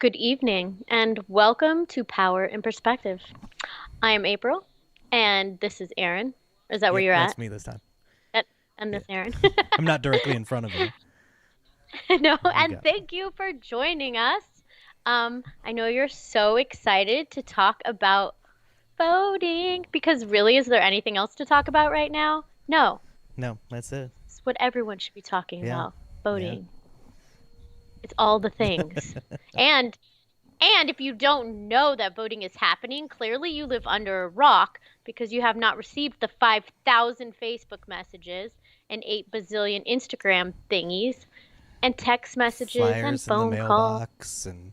Good evening and welcome to Power in Perspective. I am April and this is Aaron. Is that where Yep, you're that's at? me this time. At and Yeah. this Aaron. I'm not directly in front of you. No, You and got me. thank you for joining us. I know you're so excited to talk about voting because really, is there anything else to talk about right now? No, No, that's it. it's what everyone should be talking Yeah. about, Yeah. voting. It's all the things. And And if you don't know that voting is happening, clearly you live under a rock because you have not received the 5,000 Facebook messages and 8 bazillion Instagram thingies and text messages and Flyers in the phone calls. mailbox, and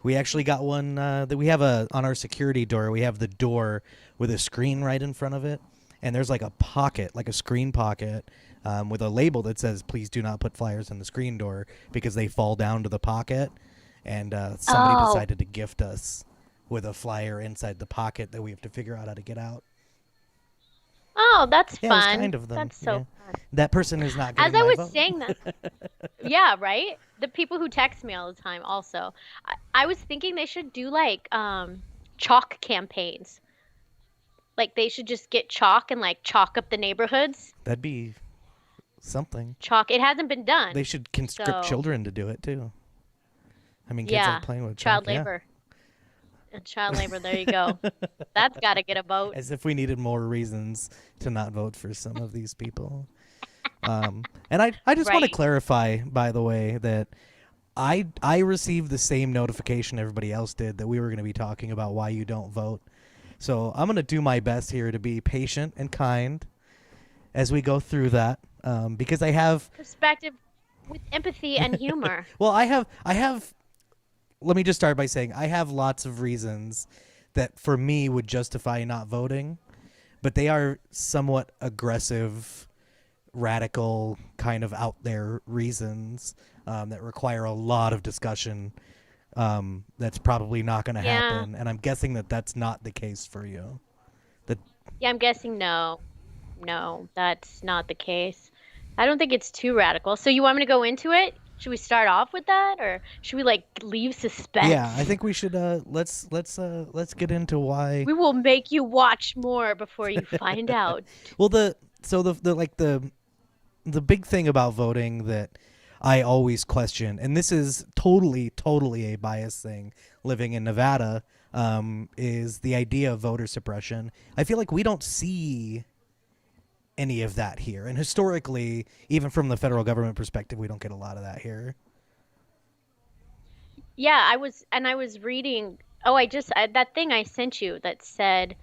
we actually got one that we have a on our security door. We have the door with a screen right in front of it, and there's like a pocket, like a screen pocket, with a label that says, "Please do not put flyers in the screen door because they fall down to the pocket." And somebody Oh, decided to gift us with a flyer inside the pocket that we have to figure out how to get out. oh, that's Yeah, it was fun. kind of them. That's so Yeah. fun. That person is not As getting I my was vote. saying that, yeah, right? The people who text me all the time also. I was thinking they should do like chalk campaigns. Like they should just get chalk and like chalk up the neighborhoods. That'd be something. Chalk. It hasn't been They done. should conscript So, children to do it too. I mean, kids like yeah, playing with child chalk, yeah. labor. Child labor, there you go. That's got to get a vote. As if we needed more reasons to not vote for some of these people. And I just want to Right. clarify, by the way, that I received the same notification everybody else did that we were going to be talking about why you don't vote. So I'm going to do my best here to be patient and kind as we go through that, because I have Perspective with empathy and humor. well, I have. Let me just start by saying I have lots of reasons that for me would justify not voting, but they are somewhat aggressive, radical, kind of out there reasons that require a lot of discussion. That's probably not going to Yeah. happen, and I'm guessing that that's not the case for you. That Yeah, I'm guessing no. No, that's not the case. I don't think it's too radical. So you want me to go into it? Should we start off with that or should we like leave yeah, I suspense? think we should let's get into why. We will make you watch more before you find out. Well, the like the big thing about voting that I always question, and this is totally a biased thing living in Nevada, is the idea of voter suppression. I feel like we don't see any of that here. And historically, even from the federal government perspective, we don't get a lot of that here. Yeah, I was reading, that thing I sent you that said,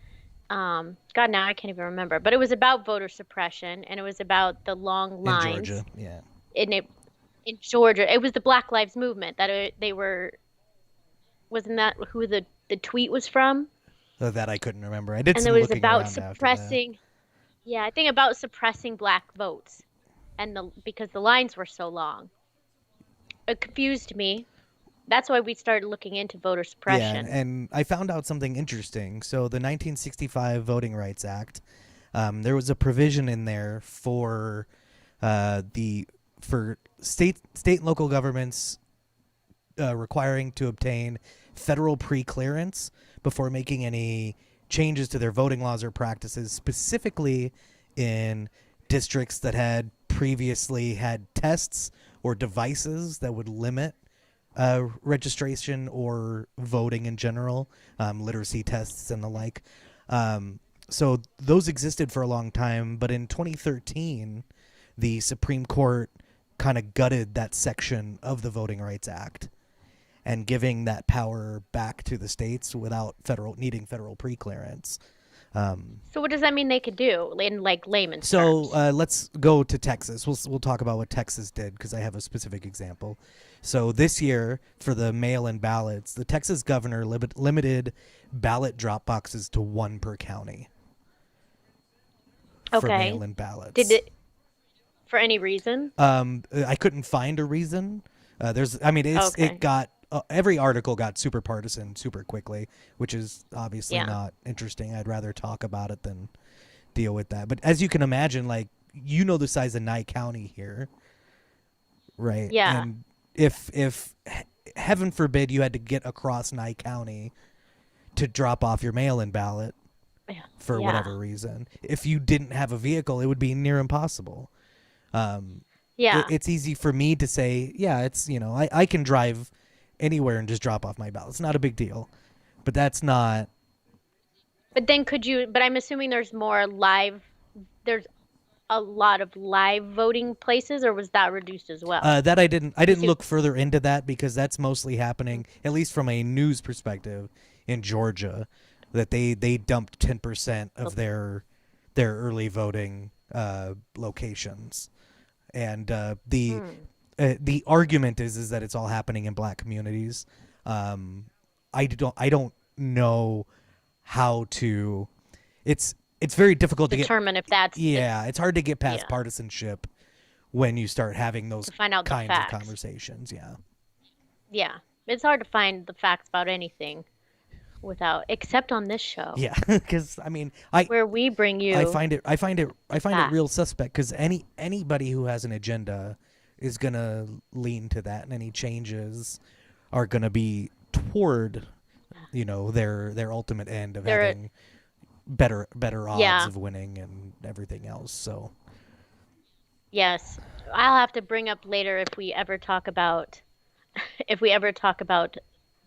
God, now I can't even remember, but it was about voter suppression and it was about the long In lines Georgia, yeah. in it in Georgia. It was the Black Lives Movement that they were, wasn't that who the tweet was from? So that I couldn't remember. I did And it some was looking about around after that. suppressing, yeah, I think about suppressing black votes and the because the lines were so long. It confused me. That's why we started looking into voter Yeah, suppression. and I found out something interesting. So the 1965 Voting Rights Act, there was a provision in there for the for state and local governments requiring to obtain federal pre-clearance before making any changes to their voting laws or practices, specifically in districts that had previously had tests or devices that would limit registration or voting in general, literacy tests and the like. So those existed for a long time, but in 2013, the Supreme Court kind of gutted that section of the Voting Rights Act and giving that power back to the states without federal needing federal preclearance. So what does that mean they could do in like layman's So terms? let's go to Texas. We'll talk about what Texas did because I have a specific example. So this year for the mail-in ballots, the Texas governor limited ballot drop boxes to one per county for Okay. mail-in Did ballots. it for any reason? I couldn't find a reason. I mean, it Okay. got every article got super partisan super quickly, which is obviously Yeah. not interesting. I'd rather talk about it than deal with that. But as you can imagine, like the size of Nye County here, right? Yeah. And if heaven forbid you had to get across Nye County to drop off your mail-in ballot for Yeah. whatever reason. If you didn't have a vehicle, it would be near impossible. Yeah. It's easy for me to say, yeah, it's, I can drive anywhere and just drop off my ballot. It's not a big deal. But that's not. But then but I'm assuming there's a lot of live voting places, or was that reduced as well? That I didn't You see, look further into that because that's mostly happening, at least from a news perspective, in Georgia, that they dumped 10% of their early voting locations, and the argument is that it's all happening in black communities. I don't know how to. It's very difficult to determine if that's it's hard to get past partisanship when you start having those to find out the kinds of facts. conversations. Yeah. It's hard to find the facts about anything except on this show. Yeah, because where we bring you I find it facts. real suspect because anybody who has an agenda is gonna lean to that, and any changes are gonna be toward their ultimate end of having better odds of winning and everything else. So yes, I'll have to bring up later if we ever talk about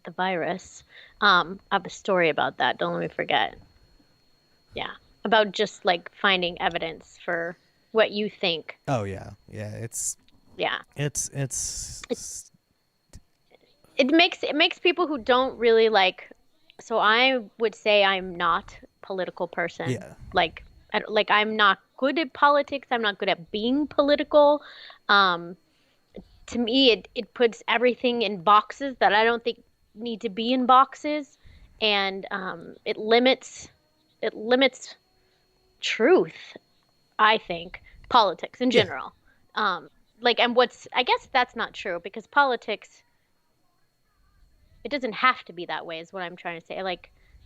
the virus. I have a story about that. Don't let me forget. Yeah, about just like finding evidence for what you think. oh yeah, it's It makes people who don't really like. So I would say I'm not a political person. Yeah. Like I'm not good at politics. I'm not good at being political. To me, it puts everything in boxes that I don't think need to be in boxes, and it limits truth. I think politics in general. And I guess that's not true because politics, it doesn't have to be that way is what I'm trying to say.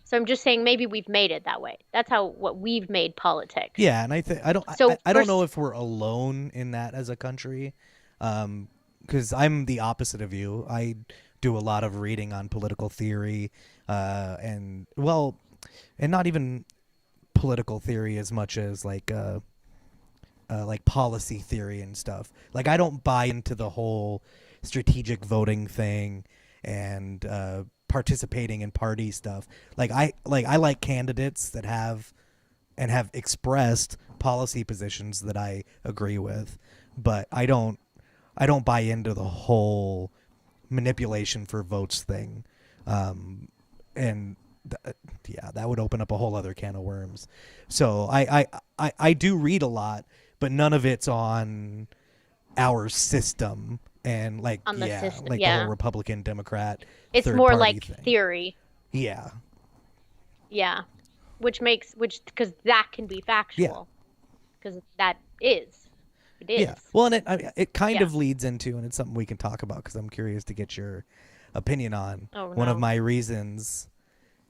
So I'm just saying maybe we've made it that way. That's what we've made politics. Yeah, and I don't know if we're alone in that as a country, because I'm the opposite of you. I do a lot of reading on political theory, and not even political theory as much as like policy theory and stuff. Like I don't buy into the whole strategic voting thing and participating in party stuff. I like candidates that have expressed policy positions that I agree with, but I don't buy into the whole manipulation for votes thing. And that would open up a whole other can of worms. So I do read a lot, but none of it's on our system and system, the whole Republican Democrat. It's more like thing. Theory. Yeah. Yeah. Because that can be factual. Because it is. Yeah. Well, and it kind of leads into, and it's something we can talk about because I'm curious to get your opinion on one of my reasons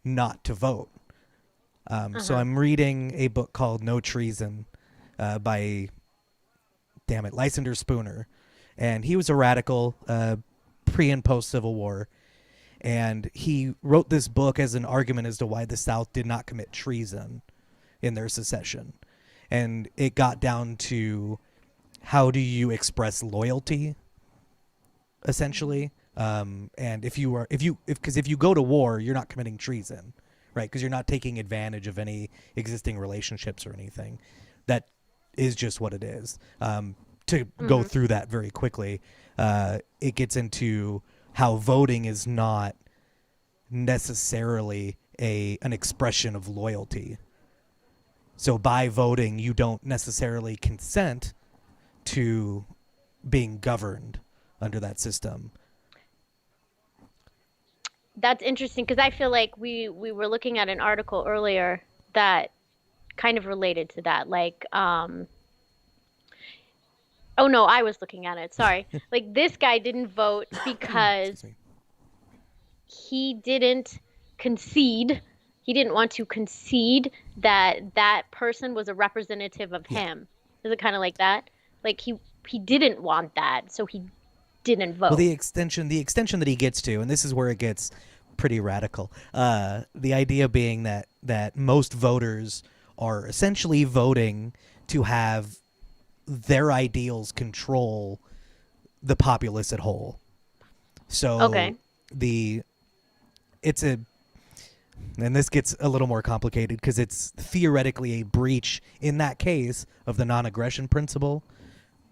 not to vote. So I'm reading a book called No Treason by, Lysander Spooner. And he was a radical pre and post Civil War. And he wrote this book as an argument as to why the South did not commit treason in their secession. And it got down to how do you express loyalty, essentially. And if you go to war, you're not committing treason, right? Because you're not taking advantage of any existing relationships or anything. That is just what it is. To go through that very quickly, it gets into how voting is not necessarily an expression of loyalty. So by voting, you don't necessarily consent to being governed under that system. That's interesting because I feel like we were looking at an article earlier that kind of related to that. Oh no, I was looking at it. Sorry. This guy didn't vote because he didn't concede. He didn't want to concede that person was a representative of him. Is it kind of like that? He didn't want that, so he didn't Well, vote. the extension that he gets to, and this is where it gets pretty radical. The idea being that most voters are essentially voting to have their ideals control the populace at whole. So Okay. the it's a and this gets a little more complicated because it's theoretically a breach in that case of the non-aggression principle,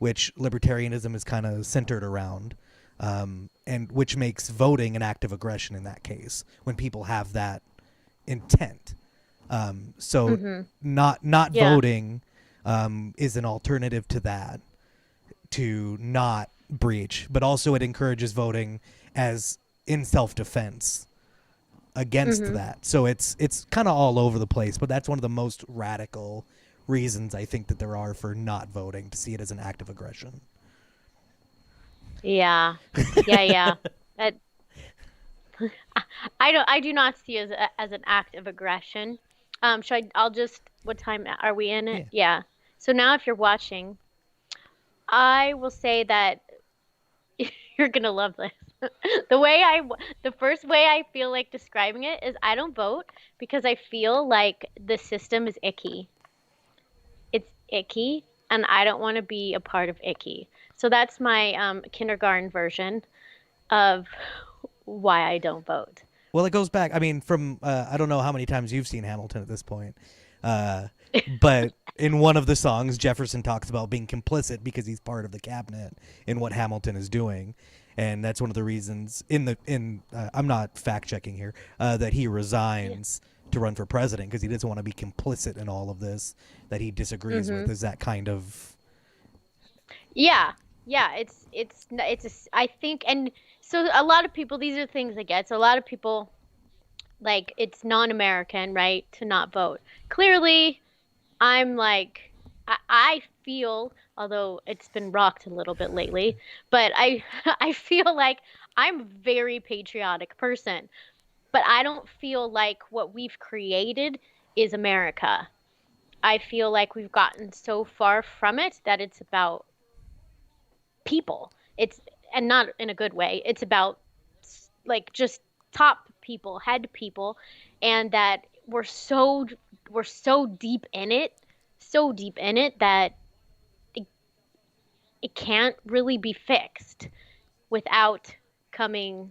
which libertarianism is kind of centered around, and which makes voting an act of aggression in that case when people have that intent. So Mm-hmm. not Yeah. voting is an alternative to that, to not breach, but also it encourages voting as in self-defense against Mm-hmm. that. So it's kind of all over the place, but that's one of the most radical reasons I think that there are for not voting, to see it as an act of aggression. Yeah. Yeah, yeah. That I do not see as an act of aggression. I'll just, what time are we in it? Yeah. Yeah. So now if you're watching, I will say that you're gonna love this. The first way I feel like describing it is I don't vote because I feel like the system is icky. It's icky, and I don't want to be a part of icky. So that's my kindergarten version of why I don't vote. Well, it goes back. I mean, from I don't know how many times you've seen Hamilton at this point, uh, but in one of the songs, Jefferson talks about being complicit because he's part of the cabinet in what Hamilton is doing, and that's one of the reasons in I'm not fact checking here, that he Yeah. resigns to run for president because he doesn't want to be complicit in all of this that he disagrees with. Hmm. Is that kind of Yeah. Yeah, I think, and so a lot of people, these are things I get. So a lot of people, like, it's non-American, right, to not vote. Clearly, I'm like, I feel, although it's been rocked a little bit lately, but I feel like I'm a very patriotic person, but I don't feel like what we've created is America. I feel like we've gotten so far from it that it's about people. It's, and not in a good way. It's about like just top people, head people, and that we're so deep in it, so deep in it that it, it can't really be fixed without coming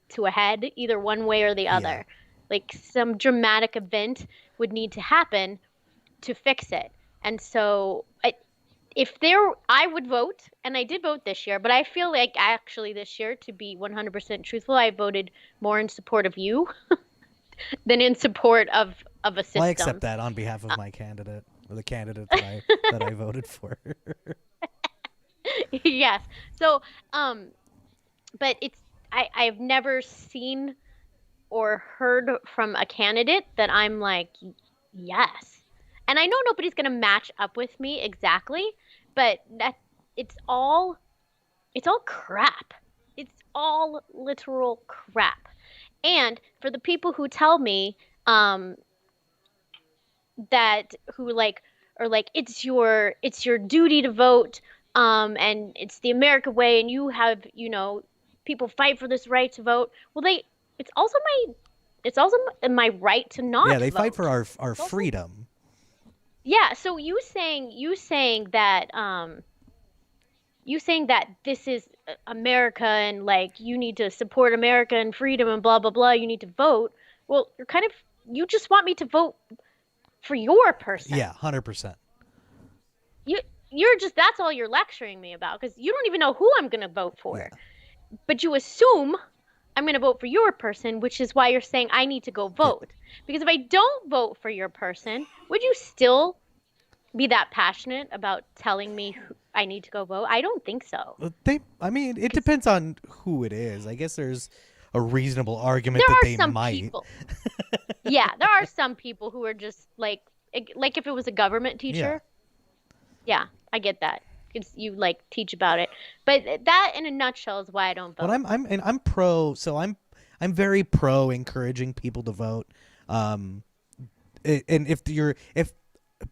to a head either one way or the yeah? other. Like some dramatic event would need to happen to fix it. And so if there, I would vote, and I did vote this year, but I feel like actually this year, to be 100% truthful, I voted more in support of you than in support of a Well, I accept system. that on behalf of Uh, my candidate, or the candidate that I voted for. yes. So, um, but I've never seen or heard from a candidate that I'm like, yes. And I know nobody's gonna match up with me exactly, but that it's all it's all crap. It's all literal crap. And for the people who tell me um that who like are like it's your duty to vote, and it's the American way, and you have, people fight for this right to vote. Well, it's also my right to Yeah, not they fight for vote. our It's also, freedom. yeah, so you saying that this is America, and like you need to support America and freedom and blah blah blah, you need to vote. Well, you just want me to vote for your person. Yeah, 100%. You you're just, that's all you're lecturing me about, because you don't even know who I'm going to vote Yeah. for. But you assume I'm going to vote for your person, which is why you're saying I need to go Yeah. vote. Because if I don't vote for your person, would you still be that passionate about telling me I need to go vote? I don't think so. I mean, it 'Cause depends on who it is. I guess there's a reasonable there argument that are they some might. people. Yeah, there are some people who are just like if it was a government Yeah. teacher. Yeah, I get that. Because you like teach about it. But that in a nutshell is why I don't But vote. I'm pro. So I'm very pro encouraging people to vote. Um, and if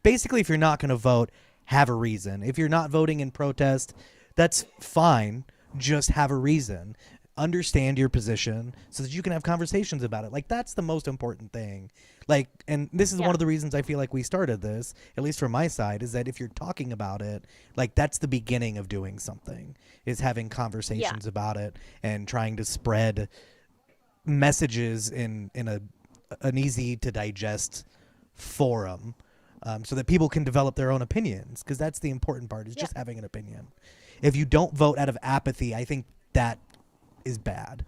basically if you're not going to vote, have a reason. If you're not voting in protest, that's fine. just have a reason. Understand your position so that you can have conversations about it. Like, that's the most important thing. Like, and this is Yeah. one of the reasons I feel like we started this, at least from my side, is that if you're talking about it, like, that's the beginning of doing something, is having Yeah. conversations about it and trying to spread messages in an easy to digest forum, so that people can develop their own opinions, because that's the important part, is Yeah. just having an opinion. If you don't vote out of apathy, I think that is bad.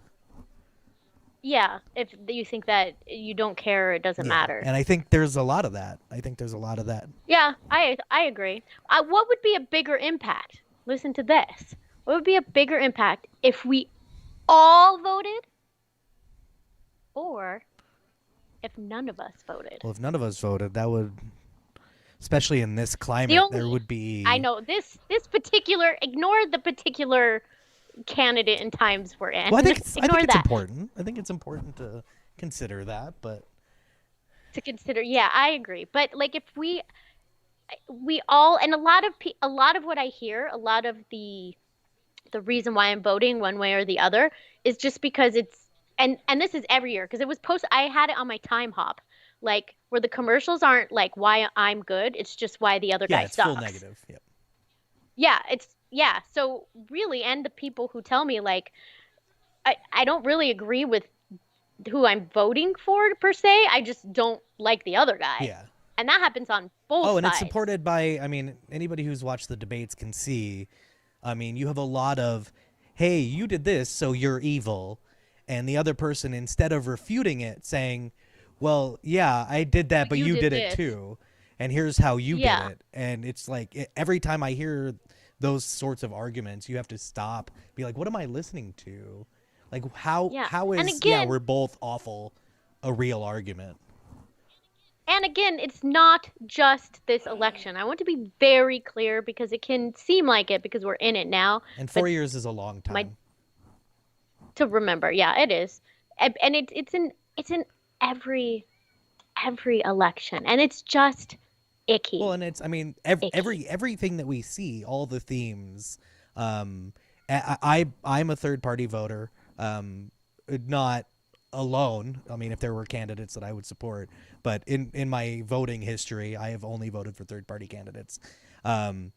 Yeah. If you think that you don't care, it doesn't Yeah, matter. and I think there's a lot of that. Yeah, I agree. What would be a bigger impact? Listen to this. What would be a bigger impact if we all voted or if none of us voted? Well, if none of us voted, that would, especially in this The climate, there only would I be. know this particular ignore the particular candidate and times we're in. Well, I think Ignore it's that important. I think it's important to consider that, but to consider. Yeah, I agree. But like if we all and a lot of what I hear, a lot of the reason why I'm voting one way or the other is just because it's and this is every year because it was post I had it on my time hop like where the commercials aren't like why I'm good, it's just why the other yeah, guy it's full sucks. negative. Yep. Yeah, it's yeah, so really and the people who tell me like I don't really agree with who I'm voting for per se. I just don't like the other guy. Yeah. And that happens on both Oh, and it's sides. supported by, I mean, anybody who's watched the debates can see, I mean, you have a lot of, hey, you did this, so you're evil. And the other person, instead of refuting it, saying, well, yeah, I did that, But but you you did did it this. too. And here's how you did Yeah. it. And it's like, every time I hear those sorts of arguments, you have to stop, be like, what am I listening to? Like, Yeah. how And is, yeah, again, we're both awful, a real argument? it's not just this election. I want to be very clear because it can seem like it because we're in it now, And but 4 years is a long my time. to remember, yeah, it is. And it's in every every election and it's just Well, icky. and it's, I mean, Icky. everything that we see, all the themes. Um, I'm a third party voter, not alone. I mean, if there were candidates that I would support, but in my voting history, I have only voted for third party candidates. Um,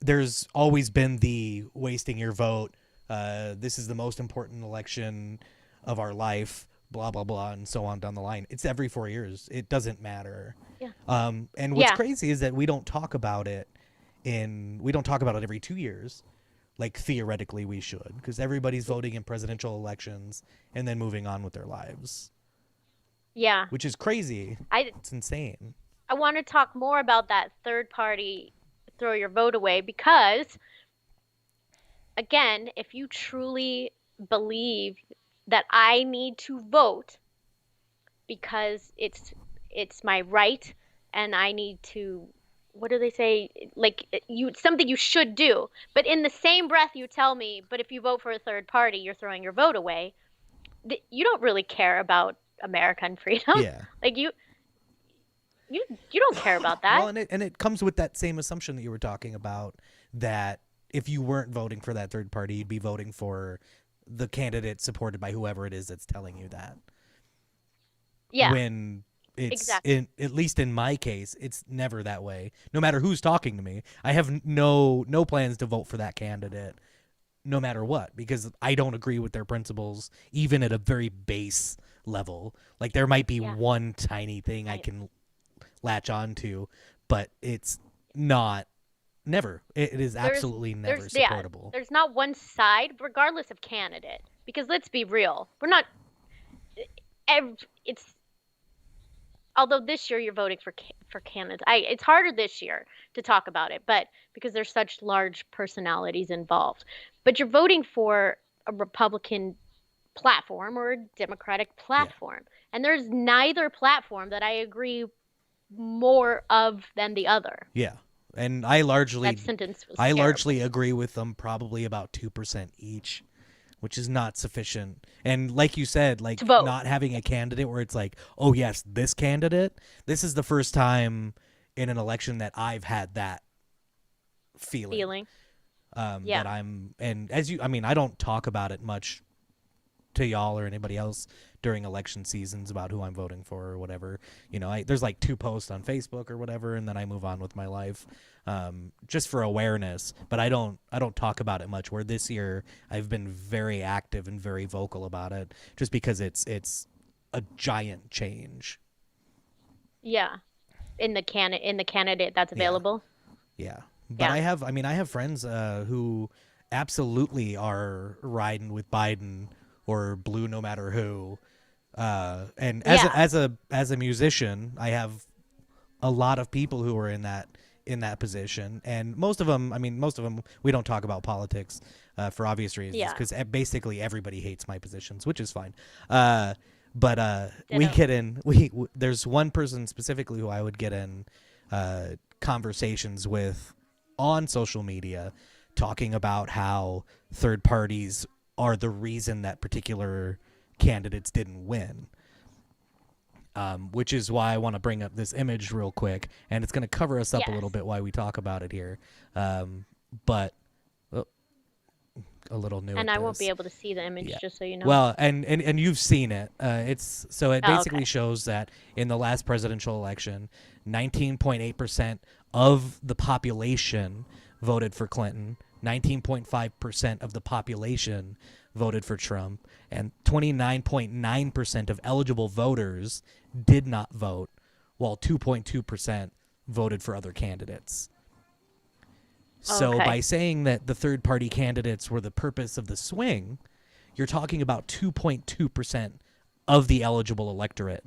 there's always been the wasting your vote. This is the most important election of our life. Blah blah blah, and so on down the line. It's every 4 years. It doesn't matter. Yeah. And what's Yeah. crazy is that we don't talk about it every 2 years. Like, theoretically, we should, because everybody's voting in presidential elections and then moving on with their lives, Yeah. which is crazy. I It's insane. I want to talk more about that third party throw your vote away because again, if you truly believe that I need to vote because it's my right and I need to what do they say like you something you should do but in the same breath you tell me but if you vote for a third party you're throwing your vote away you don't really care about American freedom Yeah. like you don't care about Well, that. and it comes with that same assumption that you were talking about, that if you weren't voting for that third party, you'd be voting for the candidate supported by whoever it is that's telling you that. Yeah, When it's, exactly. at least in my case, it's never that way. No matter who's talking to me, I have no plans to vote for that candidate, no matter what, because I don't agree with their principles, even at a very base level. Like, there might be Yeah, one tiny thing I right. can latch on to, but it's not, never. It is there's absolutely never there's yeah supportable. there's not one side regardless of candidate because let's be real we're not it's although this year you're voting for candidates it's harder this year to talk about it but because there's such large personalities involved but you're voting for a Republican platform or a Democratic Yeah. platform and there's neither platform that I agree more of than the other. Yeah. And That sentence was I terrible. largely agree with them, probably about 2% each, which is not sufficient. And like you said, To like, vote not having a candidate where it's like, oh yes, this candidate, this is the first time in an election that I've had that feeling. feeling. that Yeah. and as you, I mean, I don't talk about it much to y'all or anybody else during election seasons about who I'm voting for or whatever. There's like 2 posts on Facebook or whatever, and then I move on with my life, just for awareness. But I don't talk about it much. Where this year I've been very active and very vocal about it, just because it's a giant change. Yeah. In the candidate that's Yeah, available. yeah. But Yeah. I have friends who absolutely are riding with Biden or blue no matter who. And Yeah. as a musician, I have a lot of people who are in that position, and most of them we don't talk about politics for obvious reasons, Yeah. because basically everybody hates my positions, which is fine. But we Ditto. get in there's one person specifically who I would get in conversations with on social media, talking about how third parties are the reason that particular candidates didn't win. Which is why I want to bring up this image real quick, and it's going to cover us up a little Yes. bit while we talk about it here. But oh, a little new And at I won't be this. able to see the image, Yeah. just so you know. Well, and you've seen it. It Oh, basically okay. shows that in the last presidential election, 19.8% of the population voted for Clinton, 19.5% of the population voted for Trump, and 29.9% of eligible voters did not vote, while 2.2% voted for other candidates. So Okay. by saying that the third party candidates were the purpose of the swing, you're talking about 2.2% of the eligible electorate.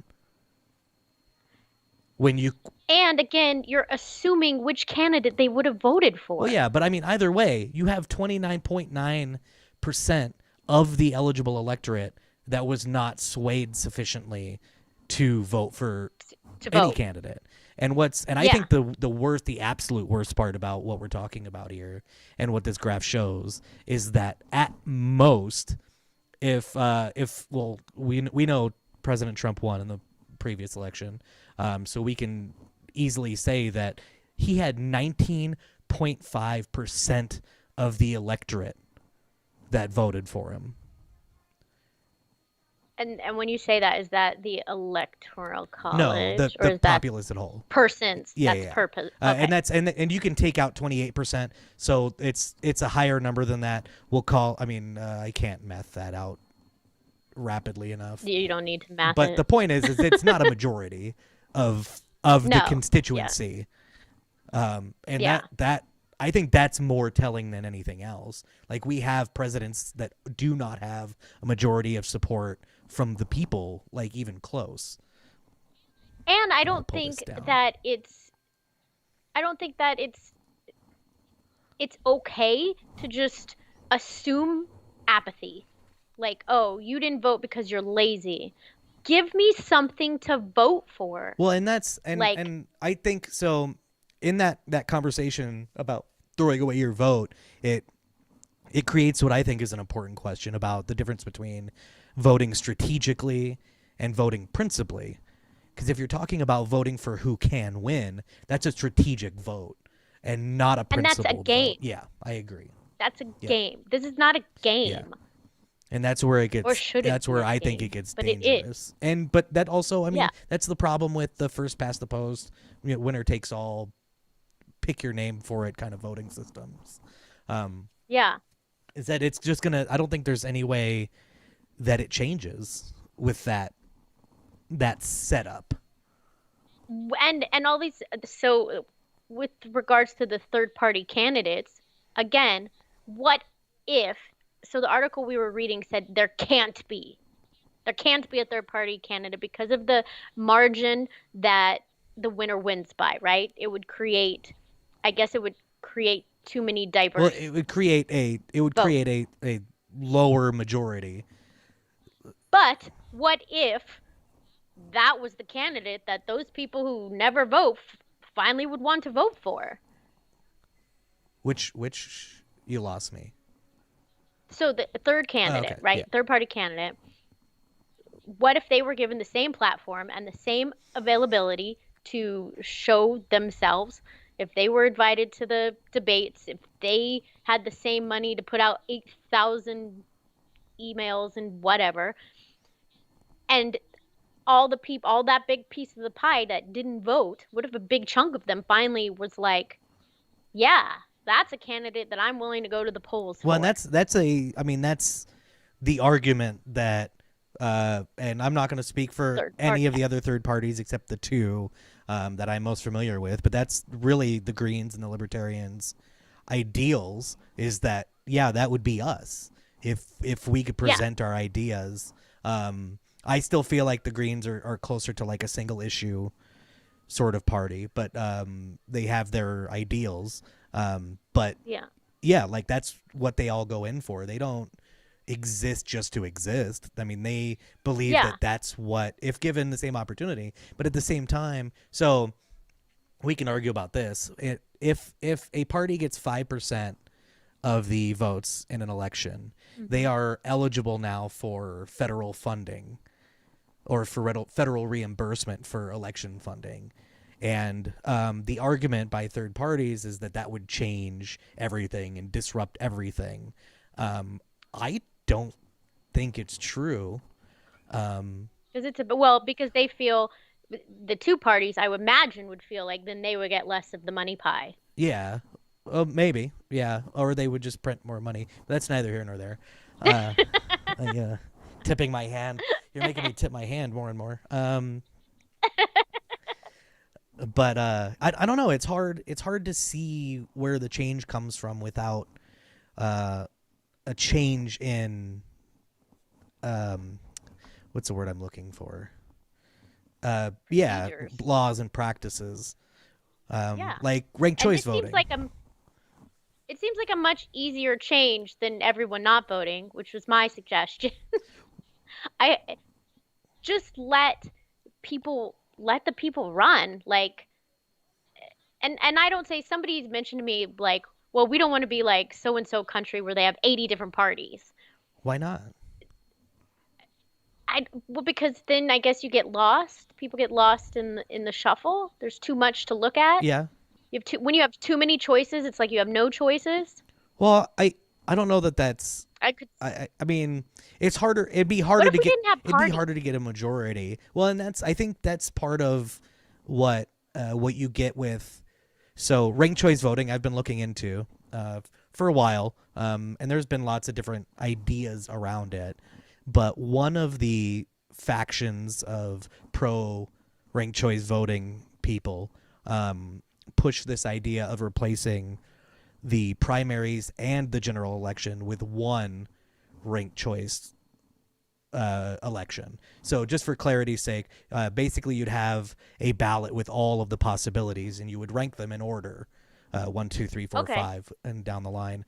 When you And again, you're assuming which candidate they would have voted Well, for. yeah, but I mean either way, you have 29.9% of the eligible electorate that was not swayed sufficiently to vote for To any vote. candidate. And I Yeah. think the absolute worst part about what we're talking about here and what this graph shows is that at most, if well, we know President Trump won in the previous election, so we can easily say that he had 19.5% of the electorate that voted for him. And when you say that, is that the Electoral No, College, or the is that populace at whole. persons? Yeah, That's yeah. purpose. And Okay. you can take out 28%, so it's a higher number than that. We'll call. I mean, I can't math that out rapidly enough. You don't need to math But the it. point is it's not a majority of the No. Yeah. constituency. And Yeah. that I think that's more telling than anything else. Like, we have presidents that do not have a majority of support from the people, like even close. And I'm gonna pull this down. I don't think that it's okay to just assume apathy. Like, oh, you didn't vote because you're lazy. Give me something to vote for. Well, and that's Like, and I think so. In that conversation about throwing away your vote, it creates what I think is an important question about the difference between voting strategically and voting principally. Because if you're talking about voting for who can win, that's a strategic vote and not a and that's a principled vote. game. Yeah, I agree. That's a Yeah, game. This is not a yeah. game, And that's where or shouldn't that's be where a I think it game, gets but it is. dangerous. But that also, I mean, Yeah. that's the problem with the first past the post, winner takes all, pick your name for it kind of voting systems. Um, Yeah. is that it's just gonna? I don't think there's any way that it changes with that setup. And all these, so with regards to the third party candidates, again, what if, so the article we were reading said there can't be a third party candidate because of the margin that the winner wins by, right? It would create, I guess it would create too many Well, diverse it would votes. create a lower majority. But what if that was the candidate that those people who never vote finally would want to vote for? Which you lost me. So the third Oh, candidate, okay, yeah. right? Third party candidate. What if they were given the same platform and the same availability to show themselves? If they were invited to the debates, if they had the same money to put out 8,000 emails and whatever. And all the people, all that big piece of the pie that didn't vote, what if a big chunk of them finally was like, yeah, that's a candidate that I'm willing to go to the polls Well, and for? that's the argument that, and I'm not going to speak for Third any party. of the other third parties except the two that I'm most familiar with, but that's really the Greens and the Libertarians' ideals. Is that, yeah, that would be us if we could Yeah, present our ideas. I still feel like the Greens are closer to like a single issue sort of party, but they have their ideals. But yeah, yeah, like that's what they all go in for. They don't exist just to exist. I mean, they believe yeah. that that's what, if given the same opportunity, but at the same time, so we can argue about this. If a party gets 5% of the votes in an election, they Hmm. are eligible now for federal funding or for federal reimbursement for election funding. And the argument by third parties is that that would change everything and disrupt everything. I don't think it's true. Because well, because they feel the two parties, I would imagine, would feel like then they would get less of the money pie. Yeah, maybe. Yeah, or they would just print more money. But that's neither here nor there. Uh, tipping my hand. You're making me tip my hand more and more. But I don't know. It's hard. It's hard to see where the change comes from without uh, a change in um, what's the word I'm looking for? Yeah, Procedures. laws and practices. Yeah. Like ranked And choice this seems voting. like a much easier change than everyone not voting, which was my suggestion. I just let the people run. Like, and I don't say, somebody's mentioned to me like, well, we don't want to be like so and so country where they have 80 different parties. Why not? Well, because then I guess you get lost. People get lost in the shuffle. There's too much to look at. Yeah. You have when you have too many choices, it's like you have no choices. Well, I don't know that that's. I could. I mean, it's harder. What if we didn't have It'd be parties? harder to get a majority. Well, and I think that's part of what you get with. So ranked choice voting, I've been looking into for a while, and there's been lots of different ideas around it. But one of the factions of pro ranked choice voting people push this idea of replacing the primaries and the general election with one ranked choice election. So just for clarity's sake, basically you'd have a ballot with all of the possibilities, and you would rank them in order, 1, 2, 3, 4, Okay. 5, and down the line.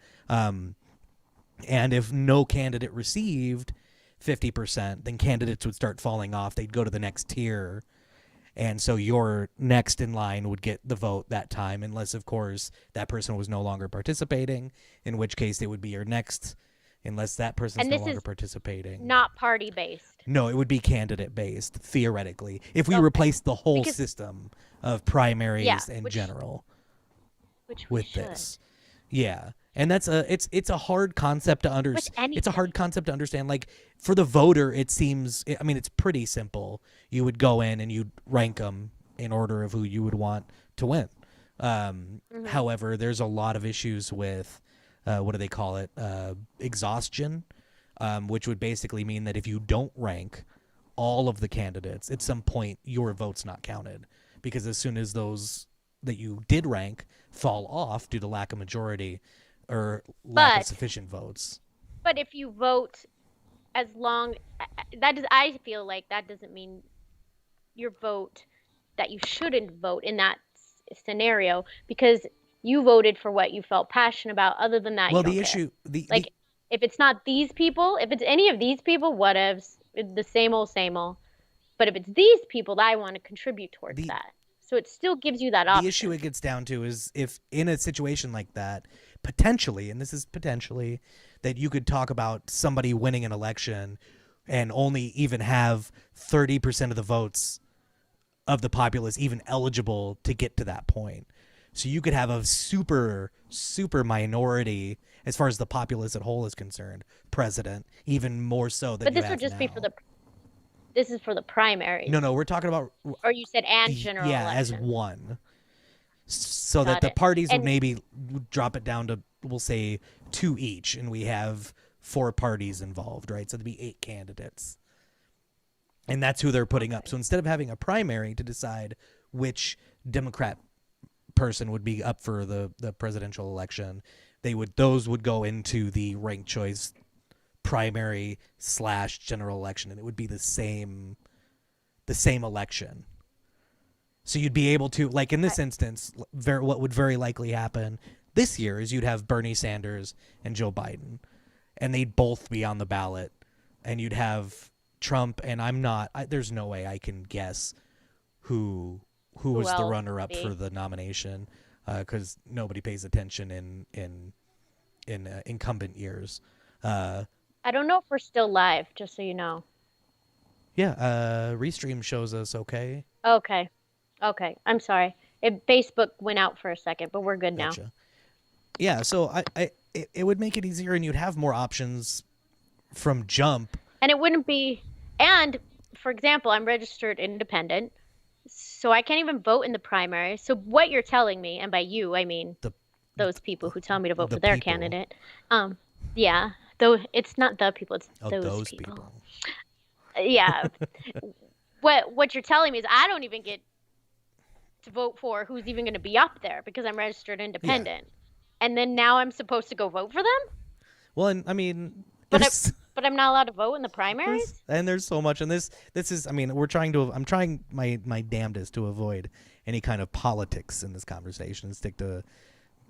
And if no candidate received 50%, then candidates would start falling off. They'd go to the next tier. And so your next in line would get the vote that time, unless, of course, that person was no longer participating, in which case it would be your next, unless that person's And no this longer is participating. not party based. No, it would be candidate based, theoretically. If we Okay. replaced the whole Because system of yeah, primaries and general which we with should. this. Yeah. And that's it's a hard concept to With it's a anything. hard concept to understand. Like for the voter, it seems, I mean, it's pretty simple. You would go in and you'd rank them in order of who you would want to win. Hmm. However, there's a lot of issues with what do they call it? Exhaustion, which would basically mean that if you don't rank all of the candidates, at some point your vote's not counted, because as soon as those that you did rank fall off due to lack of majority or lack of But sufficient votes. but if you vote as long that does I feel like that doesn't mean your vote that you shouldn't vote in that scenario because you voted for what you felt passionate about. Other than that, you Well, don't the care. issue, the Like if it's not these people, if it's any of these people, whatevs, it's the same old, same old. But if it's these people, I want to contribute towards the that. So it still gives you that the issue option. it gets down to is if in a situation like that, potentially, and this is potentially, that you could talk about somebody winning an election and only even have 30% of the votes of the populace even eligible to get to that point. So you could have a super minority as far as the populace at whole is concerned president, even more so than But you this would have just be for now. the this is for the primaries. No, we're talking about, Or you said and general yeah, as elections. one, so that Got the it. parties would And maybe drop it down to, we'll say, 2 each, and we have 4 parties involved, right? So there'd be 8 candidates, and that's who they're putting up. okay. So instead of having a primary to decide which Democrat person would be up for the presidential election, those would go into the ranked choice primary / general election, and it would be the same election. So you'd be able to, like in this instance, what would very likely happen this year is you'd have Bernie Sanders and Joe Biden, and they'd both be on the ballot, and you'd have Trump, and there's no way I can guess who was the runner-up for the nomination, because nobody pays attention in incumbent years. I don't know if we're still live, just so you know. Yeah, Restream shows us okay. Okay. Okay. I'm sorry. Facebook went out for a second, but we're good now. Gotcha. Yeah, so it would make it easier, and you'd have more options from jump. And it wouldn't be, and for example, I'm registered independent, so I can't even vote in the primary. So what you're telling me, and by you, I mean those people who tell me to vote for their candidate. Yeah, though it's not the people, it's those people. Yeah. What you're telling me is I don't even get to vote for who's even going to be up there because I'm registered independent. Yeah. And then now I'm supposed to go vote for them? Well, and I mean, but I'm not allowed to vote in the primaries? And there's so much, and this is, I mean, I'm trying my damnedest to avoid any kind of politics in this conversation and stick to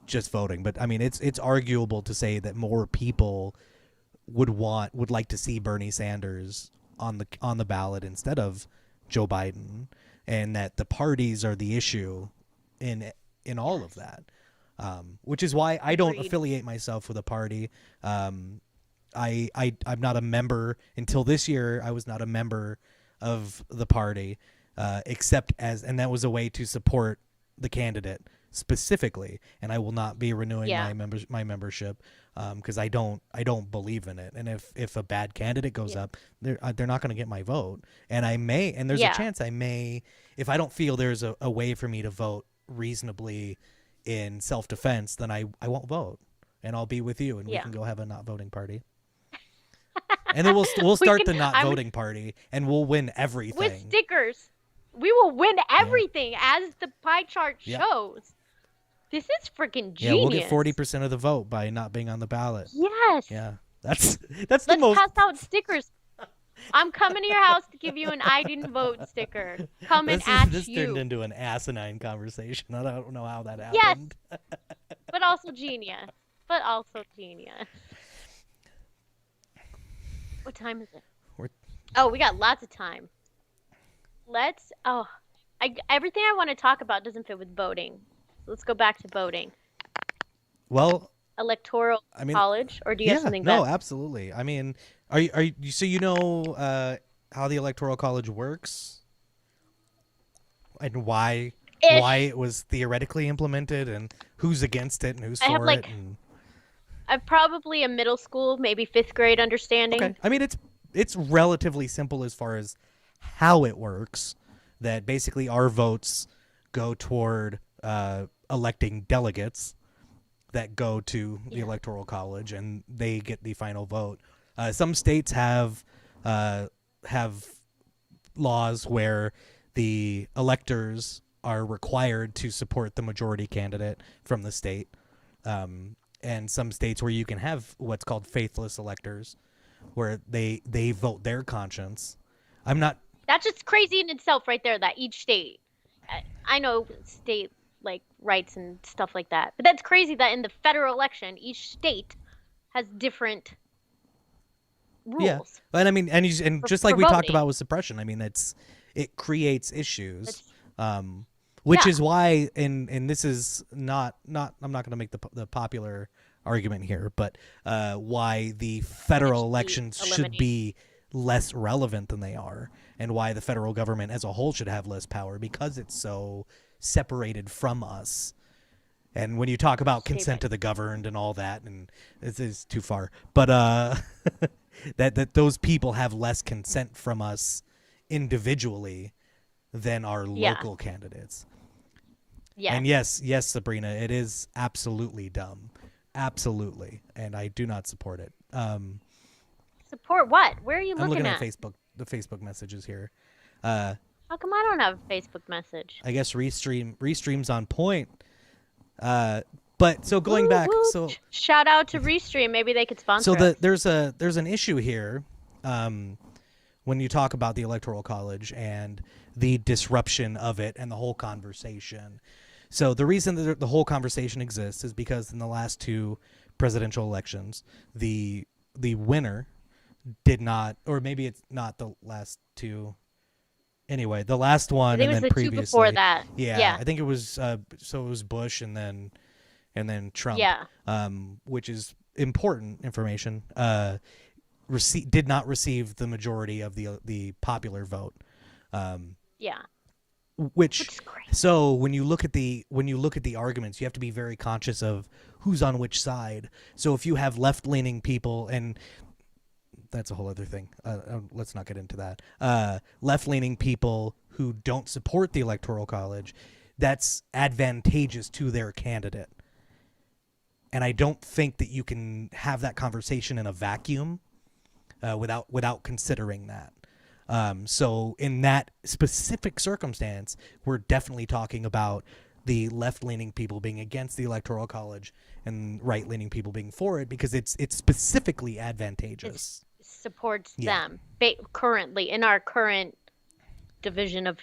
just voting. But I mean, it's arguable to say that more people would like to see Bernie Sanders on the ballot instead of Joe Biden, and that the parties are the issue in all of that, which is why I don't affiliate myself with a party. I'm not a member until this year. I was not a member of the party, and that was a way to support the candidate specifically, and I will not be renewing my membership because I don't believe in it. And if a bad candidate goes up, they're not going to get my vote, and there's a chance I may, if I don't feel there's a way for me to vote reasonably in self-defense, then I won't vote, and I'll be with you, and we can go have a not voting party. And then we'll start the not voting party, and we'll win everything with stickers. We will win everything as the pie chart shows. This is freaking genius. Yeah, we'll get 40% of the vote by not being on the ballot. Yes. Yeah, that's the most. Let's pass out stickers. I'm coming to your house to give you an I didn't vote sticker. This turned into an asinine conversation. I don't know how that happened. Yes, but also genius. What time is it? We got lots of time. Everything I want to talk about doesn't fit with voting. Let's go back to voting. Well, Electoral College, or do you have something better? No, absolutely. I mean, are you so you know how the Electoral College works and why it was theoretically implemented and who's against it and who's for it? I've probably a middle school, maybe 5th grade understanding. Okay. I mean, it's relatively simple as far as how it works. That basically our votes go toward electing delegates that go to the Electoral College, and they get the final vote. Some states have laws where the electors are required to support the majority candidate from the state, and some states where you can have what's called faithless electors, where they vote their conscience. That's just crazy in itself right there, that each state, I know state like rights and stuff like that, but that's crazy that in the federal election, each state has different rules. Yeah, but I mean, and just like we talked about with suppression, I mean, it creates issues, which is why, and this is not I'm not going to make the popular argument here, but why the federal elections should be less relevant than they are, and why the federal government as a whole should have less power, because it's so separated from us. And when you talk about shape consent it. to the governed and all that, and this is too far, but that those people have less consent from us individually than our Yeah. local candidates. And Yes. yes, Sabrina, it is absolutely dumb, absolutely, and I do not support it. Support what? Where are you I'm looking looking at at? the Facebook messages here. Uh, How come I don't have a Facebook message? I guess restreams on point. Uh, but so going Woo back, woo! so Shout out to Restream. Maybe they could sponsor us. there's an issue here um, when you talk about the Electoral College and the disruption of it and the whole conversation. So the reason that the whole conversation exists is because in the last two presidential elections, the winner did not, or maybe it's not the last two. Anyway, the last I one think and it was then the two before previously, that. yeah, Yeah. I think it was so it was Bush and then Trump, Yeah. which is important information. Did not receive the majority of the popular vote, um, Yeah. which Which is great. so when you look at the arguments, you have to be very conscious of who's on which side. So if you have left leaning people, and that's a whole other thing. Let's not get into that. Left leaning people who don't support the Electoral College, that's advantageous to their candidate. And I don't think that you can have that conversation in a vacuum without considering that. So in that specific circumstance, we're definitely talking about the left-leaning people being against the Electoral College and right-leaning people being for it because it's specifically It advantageous. supports Yeah. them currently in our current division of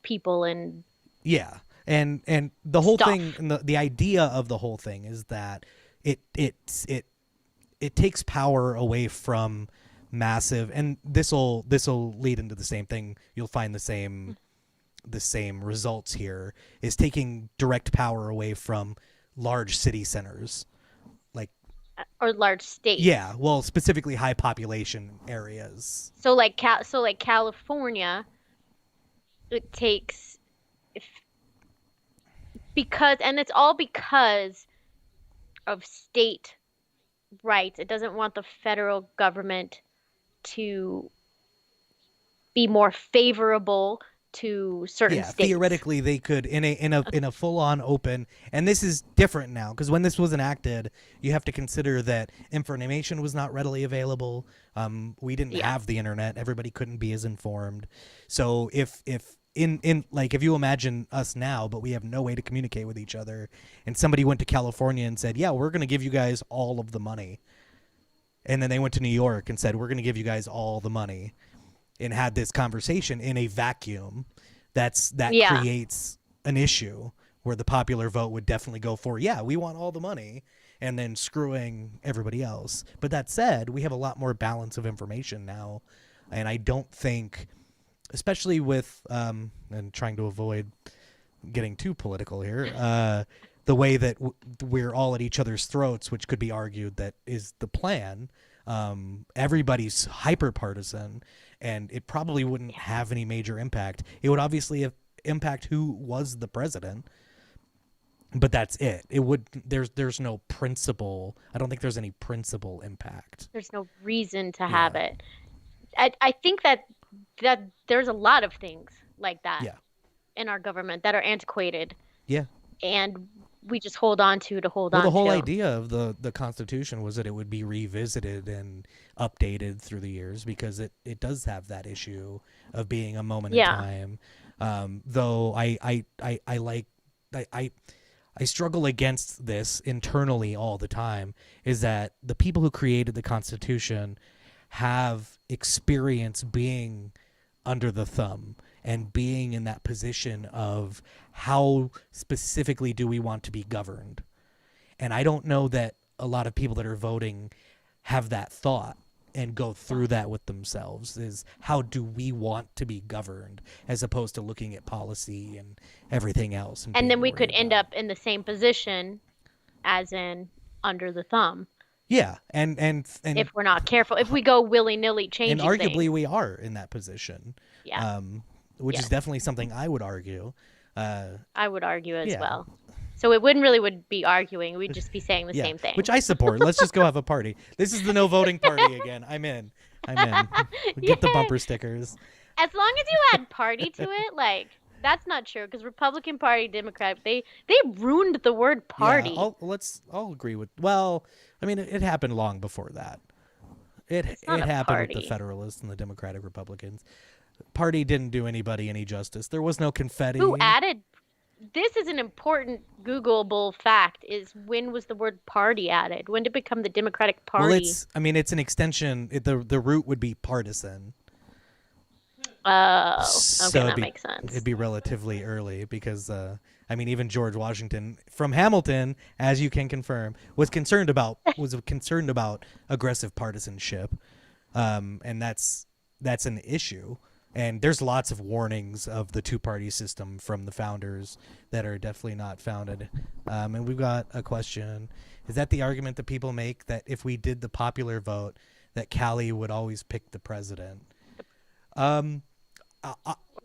people and Yeah. And the whole thing stuff. and the idea of the whole thing is that it takes power away from massive, and this'll lead into the same thing. You'll find the same results here is taking direct power away from large city centers. Like Or large states. yeah, well, specifically high population areas. So like California, it takes if, because and it's all because of state rights. It doesn't want the federal government to be more favorable to certain Yeah, states. theoretically they could in a full on open, and this is different now because when this was enacted, you have to consider that information was not readily available. We didn't Yeah. have the internet; everybody couldn't be as informed. So if in like if you imagine us now, but we have no way to communicate with each other, and somebody went to California and said, "Yeah, we're going to give you guys all of the money," and then they went to New York and said, "We're going to give you guys all the money." And had this conversation in a vacuum, that Yeah. creates an issue where the popular vote would definitely go for, yeah, we want all the money, and then screwing everybody else. But that said, we have a lot more balance of information now, and I don't think, especially with and trying to avoid getting too political here, the way that we're all at each other's throats, which could be argued that is the plan. Everybody's hyper partisan, and it probably wouldn't have any major impact. It would obviously impact who was the president, but that's it. It would there's no principle. I don't think there's any principle impact. There's no reason to have Yeah, it. I think that there's a lot of things like that yeah, in our government that are antiquated yeah. and we just hold on to hold Well, the on whole to. idea of the Constitution was that it would be revisited and updated through the years because it does have that issue of being a moment in Yeah. time. Though I like I I struggle against this internally all the time is that the people who created the Constitution have experience being under the thumb and being in that position of how specifically do we want to be governed. And I don't know that a lot of people that are voting have that thought and go through that with themselves is how do we want to be governed as opposed to looking at policy and everything else and And being then we could worried end about up in the same position as in under the thumb yeah if we're not careful. If we go willy-nilly and changing things. arguably we are in that position, Yeah. um, which is Yes. definitely something I would argue. I would argue as Yeah, well. So it would be arguing. We'd just be saying the Yeah, same thing. which I support. Let's just go have a party. This is the no voting party again. I'm in. I'm in. Yeah. Get the bumper stickers. As long as you add party to it, like that's not true because Republican Party, Democrat, they ruined the word Yeah, party. I'll agree with. Well, I mean, it happened long before that. It's It not a happened with the party. Federalists and the Democratic Republicans. Party didn't do anybody any justice. There was no Who confetti. added this is an important Googleable fact is when was the word party added? When did it become the Democratic Well, Party? I mean, it's an extension. The root would be partisan. Oh, So okay, that makes sense. it'd be relatively early because I mean even George Washington from Hamilton, as you can confirm, was concerned about aggressive partisanship, and that's an issue. And there's lots of warnings of the two-party system from the founders that are definitely not founded. And we've got a question: is that the argument that people make that if we did the popular vote, that Cali would always pick the president?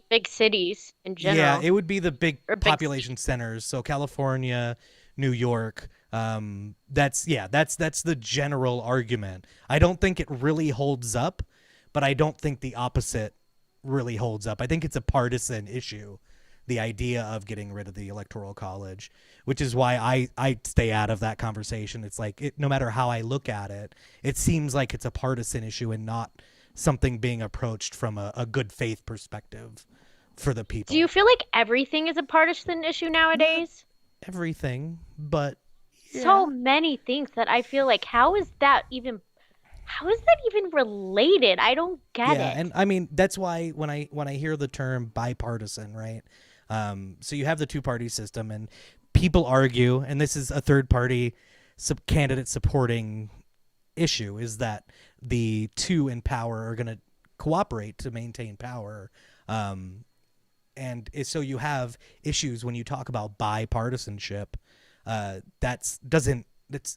Big cities in Yeah, general. it would be the big Or big population centers. So California, New York. That's the general argument. I don't think it really holds up, but I don't think the opposite really holds up. I think it's a partisan issue, the idea of getting rid of the Electoral College, which is why I stay out of that conversation. It's like no matter how I look at it, it seems like it's a partisan issue and not something being approached from a good faith perspective for the people. Do you feel like everything is a partisan issue nowadays? Everything, but So many things that I feel like how is that even related? I don't get yeah, it. and I mean that's why when I hear the term bipartisan, right? So you have the two-party system, and people argue, and this is a third-party candidate supporting issue, is that the two in power are going to cooperate to maintain power. And so you have issues when you talk about bipartisanship. That's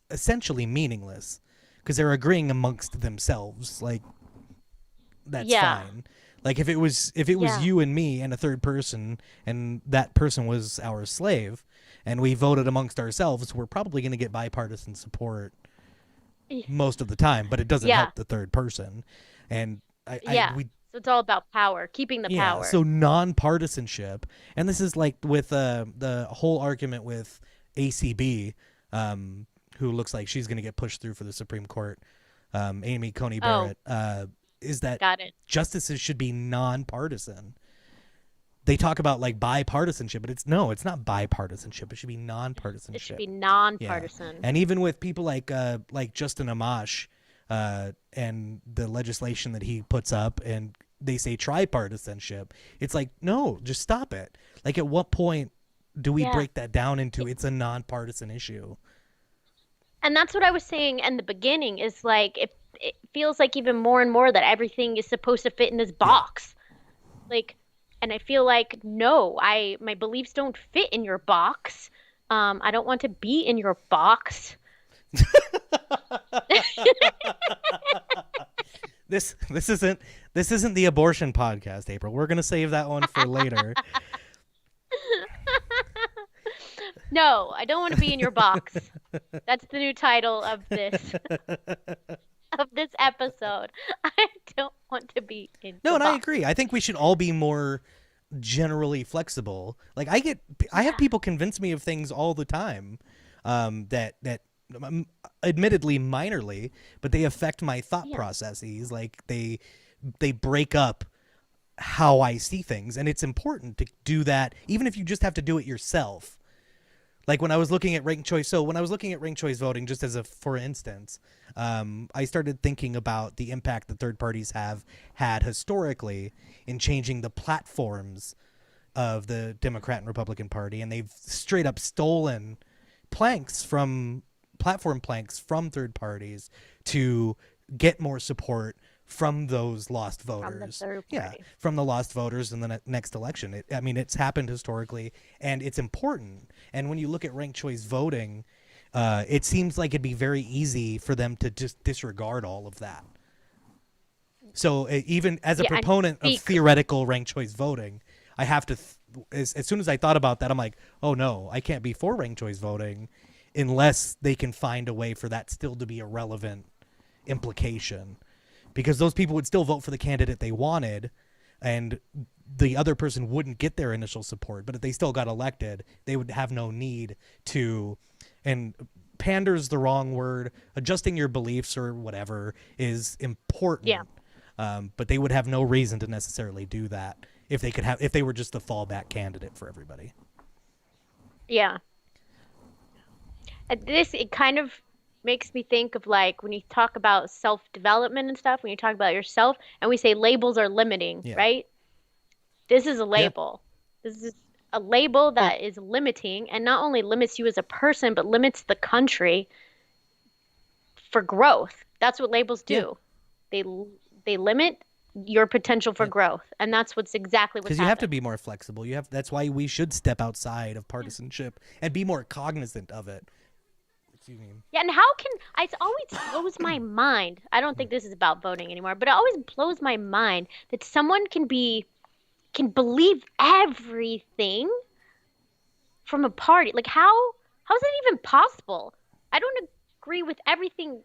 essentially meaningless because they're agreeing amongst themselves. Like that's Yeah. fine. Like if it was Yeah. you and me and a third person, and that person was our slave, and we voted amongst ourselves, we're probably going to get bipartisan support most of the time, but it doesn't Yeah. help the third person. And Yeah. So it's all about power, keeping the power. so nonpartisanship, and this is like with the whole argument with ACB, who looks like she's going to get pushed through for the Supreme Court, Amy Coney Barrett, is that Got it. justices should be nonpartisan. They talk about like bipartisanship, but it's not bipartisanship. It should be nonpartisanship. It should be nonpartisan. And even with people like Justin Amash, and the legislation that he puts up, and they say tripartisanship, it's like, no, just stop it. Like, at what point do we break that down into it's a nonpartisan issue? And that's what I was saying in the beginning is like it feels like even more and more that everything is supposed to fit in this box. Like, and I feel like no, my beliefs don't fit in your box. I don't want to be in your box. This isn't the abortion podcast, April. We're gonna save that one for later. No, I don't want to be in your box. That's the new title of this episode. I don't want to be in No, the and box. I agree. I think we should all be more generally flexible. Like I have people convince me of things all the time, that admittedly minorly, but they affect my thought processes. Like they break up how I see things, and it's important to do that, even if you just have to do it yourself. Like when I was looking at ranked choice voting, just as a for instance, I started thinking about the impact that third parties have had historically in changing the platforms of the Democrat and Republican Party, and they've straight up stolen platform planks from third parties to get more support from those lost voters. From the third party. From the lost voters in the next election. It's happened historically, and it's important. And when you look at ranked choice voting, it seems like it'd be very easy for them to just disregard all of that. So even as a proponent of theoretical ranked choice voting, I have to as soon as I thought about that, I'm like, oh no, I can't be for ranked choice voting unless they can find a way for that still to be a relevant implication, because those people would still vote for the candidate they wanted, and the other person wouldn't get their initial support. But if they still got elected, they would have no need to, and pander's the wrong word, adjusting your beliefs or whatever is important. Yeah. But they would have no reason to necessarily do that if they were just the fallback candidate for everybody. Yeah. It kind of makes me think of like when you talk about self-development and stuff, when you talk about yourself and we say labels are limiting, Yeah. right? This is a Yeah. label. This is a label that is limiting and not only limits you as a person, but limits the country for growth. That's what labels Yeah. do. They they limit your potential for Yeah. growth, and that's exactly what's Because you have to happened. be more flexible. That's why we should step outside of Yeah. partisanship and be more cognizant of it. Excuse me. Yeah, and how can it always blows my mind. I don't think this is about voting anymore, but it always blows my mind that someone can believe everything from a party. Like how is that even possible? I don't agree with everything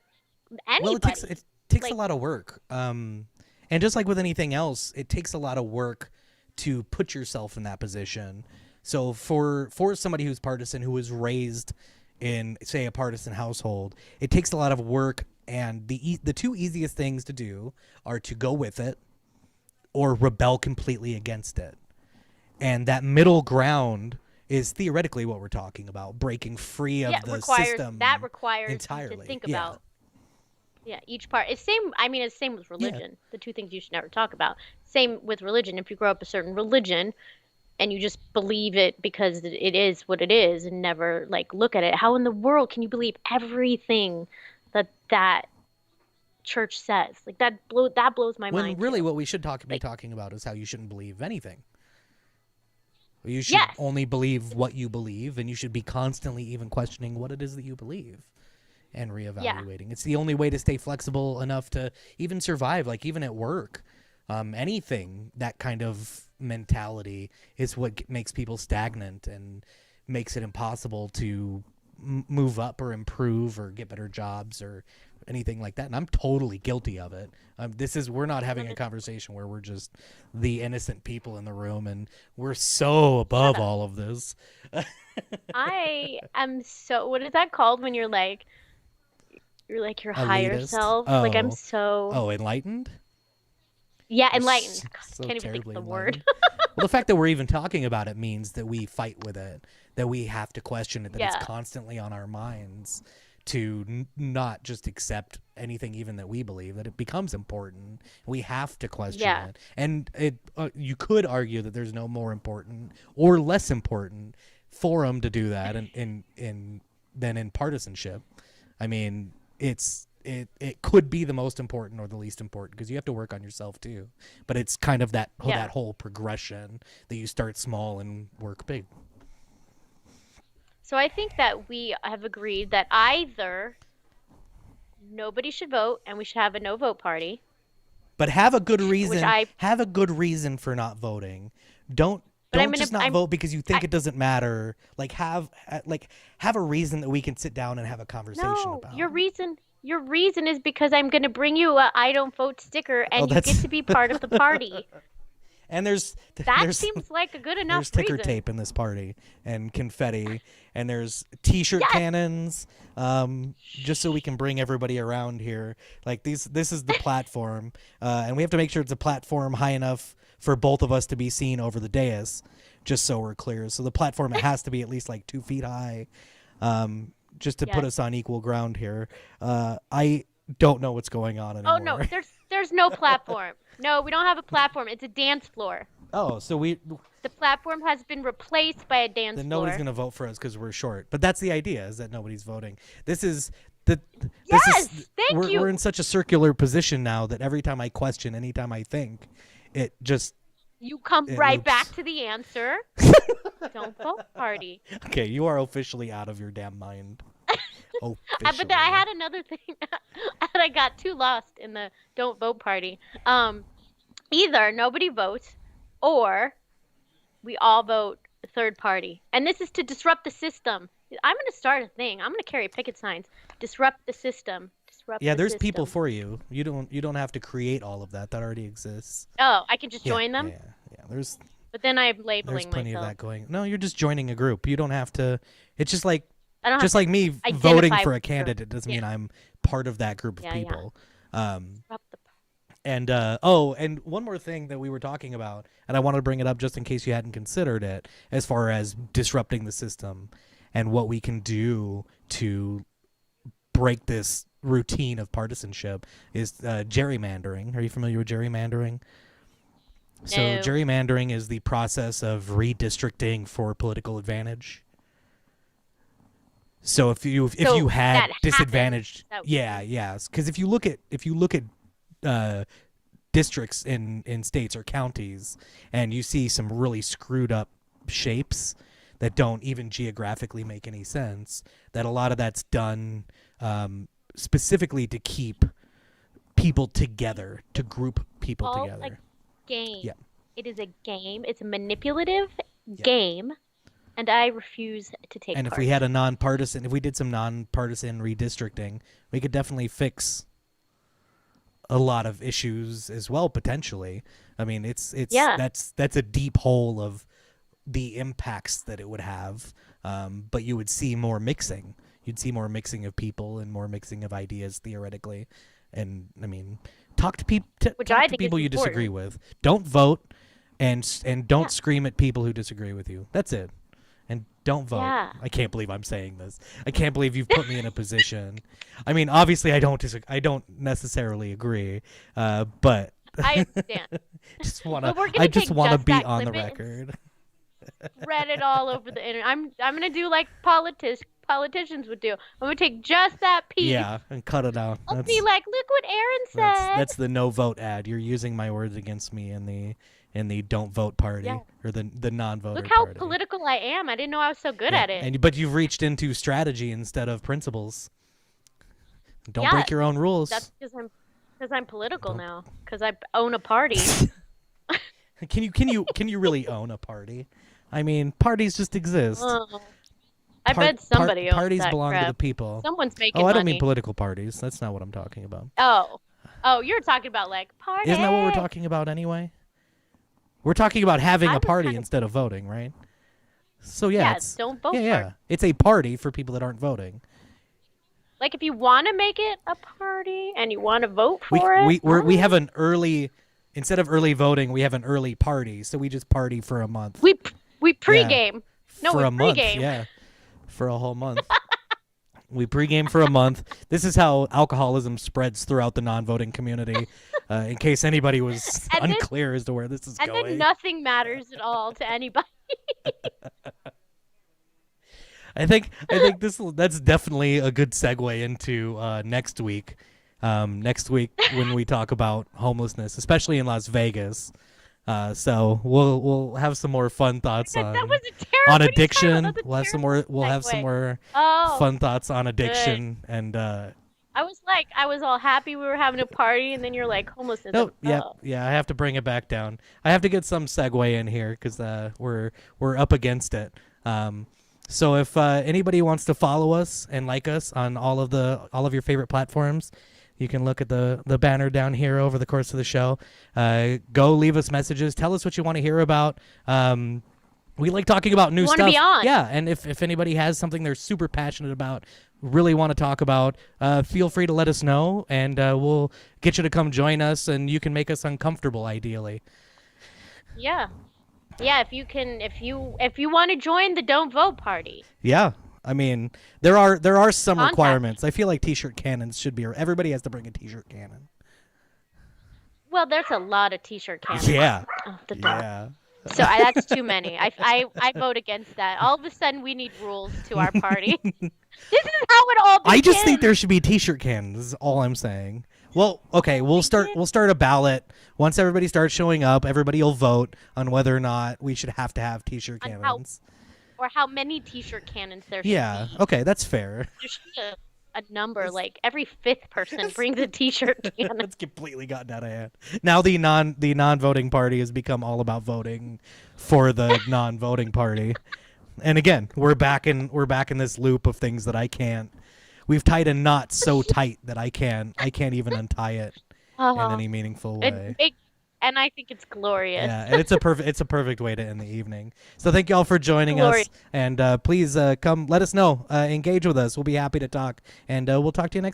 Well, anybody. it takes a Like, lot of work. And just like with anything else, it takes a lot of work to put yourself in that position. So for somebody who's partisan, who was raised in, say, a partisan household, it takes a lot of work. And the two easiest things to do are to go with it or rebel completely against it. And that middle ground is theoretically what we're talking about, breaking free yeah, of the system requires you to entirely. think Yeah. about yeah, each part. It's same, I mean, it's same with Yeah. religion. The two things you should never talk about. Same with religion. If you grow up a certain religion and you just believe it because it is what it is and never like look at it, how in the world can you believe everything that church says? Like that blows my When mind really too. what we should be Like, talking about is how you shouldn't believe anything. You should yes. only believe what you believe, and you should be constantly even questioning what it is that you believe and Yeah. reevaluating. It's the only way to stay flexible enough to even survive, like even at work. Anything, that kind of mentality is what makes people stagnant and makes it impossible to move up or improve or get better jobs or anything like that. And I'm totally guilty of it. We're not having a conversation where we're just the innocent people in the room, and we're so Shut above up. all of this. I am so, what is that called when you're like your higher Elitist. self? Like I'm so, Oh, enlightened. yeah, We're enlightened. God, I so can't even think of terribly the word. enlightened. Well, the fact that we're even talking about it means that we fight with it, that we have to question it, that it's Yeah. constantly on our minds to not just accept anything even that we believe, that it becomes important. We have to question Yeah. it. And you could argue that there's no more important or less important forum to do that than in partisanship. I mean, it could be the most important or the least important, because you have to work on yourself too. But it's kind of that Yeah. whole progression that you start small and work big. So I think that we have agreed that either nobody should vote and we should have a no vote party, But have a good which reason. I, Have a good reason for not voting. Don't but don't just not vote because you think I, it doesn't matter. Have a reason that we can sit down and have a conversation no, about. your reason is because I'm going to bring you a I don't vote sticker Oh, and you get that's to be part of the party. and That there's seems like a good enough there's ticker reason. tape in this party and confetti, and there's t-shirt Yes. cannons, just so we can bring everybody around here. Like this is the platform, and we have to make sure it's a platform high enough for both of us to be seen over the dais, just so we're clear. So the platform, it has to be at least like 2 feet high, just to put Yes. us on equal ground here. I don't know what's going on Oh no, anymore. there's no platform. No, we don't have a platform. It's a dance floor. Oh, so The platform has been replaced by a dance then nobody's floor. going to vote for us because we're short. But that's the idea, is that nobody's voting. This is the this is Yes, thank we're in you. such a circular position now that every time I question, anytime I think, it just You come it right back loops. to the answer. Don't vote party. Okay, you are officially out of your damn mind. But then I Officially. had another thing, and I got too lost in the don't vote party. Either nobody votes, or We all vote third party. And this is to disrupt the system. I'm going to start a thing. I'm going to carry picket signs. Disrupt the system. Disrupt Yeah, the there's people system. for you. You don't have to create all of that. That already exists. Oh, I can just Yeah, join yeah, them? yeah. Yeah. But then I'm There's labeling plenty of myself. that going. No, you're just joining a group. You don't have to. It's just like I don't have just to like me voting identify for with a the group. candidate doesn't Yeah, mean I'm part of that group of yeah, yeah. people. Um, Disrupt the. and and one more thing that we were talking about, and I wanted to bring it up just in case you hadn't considered it, as far as disrupting the system and what we can do to break this routine of partisanship is gerrymandering. Are you familiar with gerrymandering? So No. gerrymandering is the process of redistricting for political advantage. So if you So had that happens. disadvantaged, That yeah, yes, because if you look at uh, districts in states or counties, and you see some really screwed up shapes that don't even geographically make any sense, that a lot of that's done specifically to keep people together, to group people all a together. game. Yeah, It is a game. It's a manipulative yeah. game, and I refuse to take And if we part. had a nonpartisan, if we did some nonpartisan redistricting, we could definitely fix a lot of issues as well, potentially. I mean, it's Yeah. that's a deep hole of the impacts that it would have. But you would see more mixing. You'd see more mixing of people and more mixing of ideas theoretically. And I mean, talk to people. Which Talk I to think is people you disagree important. with. Don't vote, and don't Yeah. scream at people who disagree with you. That's it. And don't vote. Yeah. I can't believe I'm saying this. I can't believe you've put me in a position. I mean, obviously, I don't necessarily agree, but I understand. just wanna. But we're I gonna just take want to just be that on the clip it and record. spread it all over the internet. I'm gonna do like politicians would do. I'm gonna take just that piece. Yeah, and cut it out. I'll be like, look what Aaron said. That's the no vote ad. You're using my words against me in the don't vote party Yeah. or the non-voter Look how party. political I am. I didn't know I was so good Yeah, at it. and but you've reached into strategy instead of principles. Don't Yeah, break your own rules. that's because I'm political Don't. now. Because I own a party. Can you really own a party? I mean, parties just exist. Oh, I bet somebody owns parties that belong to the crap. people. Someone's making Oh, I don't money. mean political parties. That's not what I'm talking about. Oh, you're talking about like party. Isn't that what we're talking about anyway? We're talking about having I a was party kind of instead of voting, right? So yeah, yeah. it's Don't vote yeah, for yeah. it. It's a party for people that aren't voting. Like if you want to make it a party and you want to vote We for it, we have an early instead of early voting, we have an early party. So we just party for a month. we Yeah. pregame. No, For we a month, pregame. yeah. For a whole month. We pregame for a month. This is how alcoholism spreads throughout the non-voting community. In case anybody was And then- unclear as to where this is And going. then nothing matters at all to anybody. I think that's definitely a good segue into next week. Next week when we talk about homelessness, especially in Las Vegas. So we'll have some more fun thoughts That on was a terrible. on addiction. That was a We'll have some terrible more. We'll have some segue. more Oh, fun thoughts on addiction and. I was all happy we were having a party, and then you're like homelessness. No, Oh. yeah. I have to bring it back down. I have to get some segue in here because we're up against it. So if anybody wants to follow us and like us on all of your favorite platforms, you can look at the banner down here over the course of the show. Go leave us messages. Tell us what you want to hear about. We like talking about new We stuff. wanna be on. Yeah, and if anybody has something they're super passionate about, really want to talk about, feel free to let us know, and we'll get you to come join us, and you can make us uncomfortable, ideally. Yeah. Yeah, if you want to join the don't vote party. Yeah. I mean, there are some Contact requirements. I feel like t-shirt cannons should be. Everybody has to bring a t-shirt cannon. Well, there's a lot of t-shirt cannons Yeah. off the top. Yeah. So that's too many. I vote against that. All of a sudden, we need rules to our party. This is how it all begins. I just think there should be t-shirt cannons. Is all I'm saying. Well, okay, we'll start a ballot. Once everybody starts showing up, everybody will vote on whether or not we should have to have t-shirt On cannons. how many t-shirt cannons there should Yeah. be. Okay, that's fair. There should be a number. Like every fifth person brings a T-shirt can. It's completely gotten out of hand. Now the non-voting party has become all about voting for the non-voting party. And again, we're back in this loop of things that I can't. We've tied a knot so tight that I can't even untie it in any meaningful way. And I think it's glorious. Yeah, and it's a perfect way to end the evening. So thank y'all for joining Glorious. us, and please come let us know, engage with us. We'll be happy to talk, and we'll talk to you next